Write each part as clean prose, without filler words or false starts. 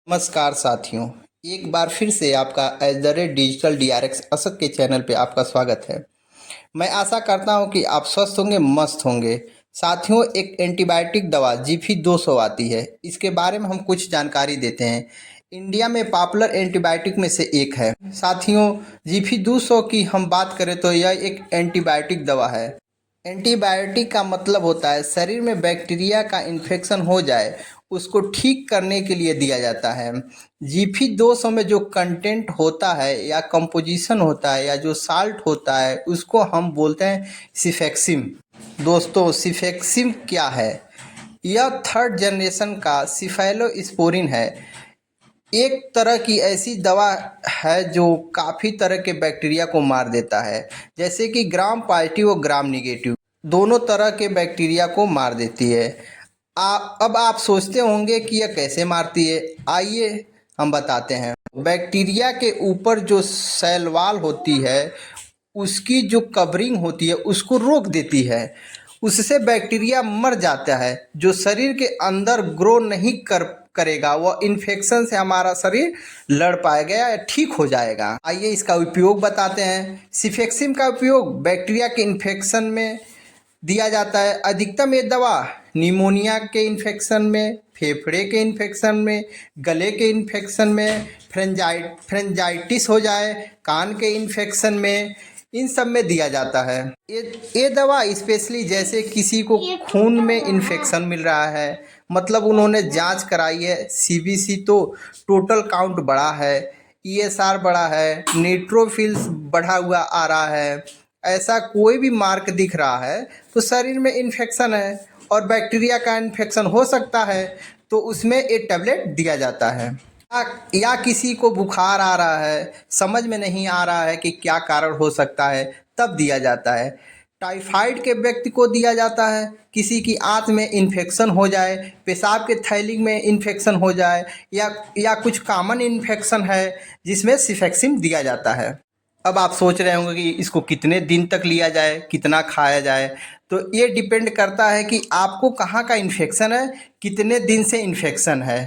नमस्कार साथियों, एक बार फिर से आपका at the rate digital DRX Asad के चैनल पे आपका स्वागत है। मैं आशा करता हूं कि आप स्वस्थ होंगे, मस्त होंगे। साथियों, एक एंटीबायोटिक दवा जीफी 200 आती है। इसके बारे में हम कुछ जानकारी देते हैं। इंडिया में पॉपुलर एंटीबायोटिक में से एक है। साथियों, जीफी 200 की हम बात करें तो यह एक एंटीबायोटिक दवा है। एंटीबायोटिक का मतलब होता है शरीर में बैक्टीरिया का इन्फेक्शन हो जाए उसको ठीक करने के लिए दिया जाता है। जीफी 200 में जो कंटेंट होता है या कंपोजिशन होता है या जो साल्ट होता है उसको हम बोलते हैं सिफेक्सिम। दोस्तों, सिफेक्सिम क्या है? यह थर्ड जनरेशन का सिफेलोस्पोरिन है। एक तरह की ऐसी दवा है जो काफ़ी तरह के बैक्टीरिया को मार देता है, जैसे कि ग्राम पॉजिटिव और ग्राम निगेटिव दोनों तरह के बैक्टीरिया को मार देती है। अब आप सोचते होंगे कि यह कैसे मारती है। आइए हम बताते हैं। बैक्टीरिया के ऊपर जो सेल वॉल होती है उसकी जो कवरिंग होती है उसको रोक देती है। उससे बैक्टीरिया मर जाता है जो शरीर के अंदर ग्रो नहीं करेगा। वह इन्फेक्शन से हमारा शरीर लड़ पाएगा या ठीक हो जाएगा। आइए इसका उपयोग बताते हैं। सिफेक्सिम का उपयोग बैक्टीरिया के इन्फेक्शन में दिया जाता है। अधिकतम ये दवा निमोनिया के इन्फेक्शन में, फेफड़े के इन्फेक्शन में, गले के इन्फेक्शन में, फ्रेंजाइटिस हो जाए, कान के इन्फेक्शन में, इन सब में दिया जाता है। ये दवा स्पेशली जैसे किसी को खून में इन्फेक्शन मिल रहा है, मतलब उन्होंने जांच कराई है, CBC तो टोटल काउंट बढ़ा है, ESR बढ़ा है, न्यूट्रोफिल्स बढ़ा हुआ आ रहा है, ऐसा कोई भी मार्क दिख रहा है तो शरीर में इन्फेक्शन है और बैक्टीरिया का इन्फेक्शन हो सकता है, तो उसमें एक टैबलेट दिया जाता है। या किसी को बुखार आ रहा है, समझ में नहीं आ रहा है कि क्या कारण हो सकता है, तब दिया जाता है। टाइफाइड के व्यक्ति को दिया जाता है। किसी की आंत में इन्फेक्शन हो जाए, पेशाब के थैली में इन्फेक्शन हो जाए, या कुछ कॉमन इन्फेक्शन है जिसमें सिफेक्सिम दिया जाता है। अब आप सोच रहे होंगे कि इसको कितने दिन तक लिया जाए, कितना खाया जाए। तो ये डिपेंड करता है कि आपको कहाँ का इन्फेक्शन है, कितने दिन से इन्फेक्शन है।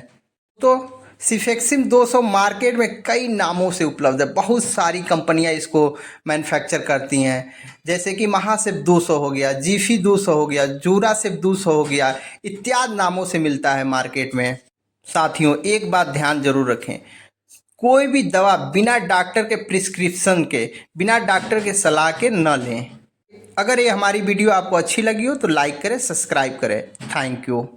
तो सिफेक्सिम 200 मार्केट में कई नामों से उपलब्ध है। बहुत सारी कंपनियां इसको मैन्युफैक्चर करती हैं, जैसे कि महासिप 200 हो गया, जीफी 200 हो गया, जूरासिप 200 हो गया, इत्यादि नामों से मिलता है मार्केट में। साथियों, एक बात ध्यान जरूर रखें, कोई भी दवा बिना डॉक्टर के प्रिस्क्रिप्शन के, बिना डॉक्टर के सलाह के न लें। अगर ये हमारी वीडियो आपको अच्छी लगी हो तो लाइक करें, सब्सक्राइब करें। Thank you.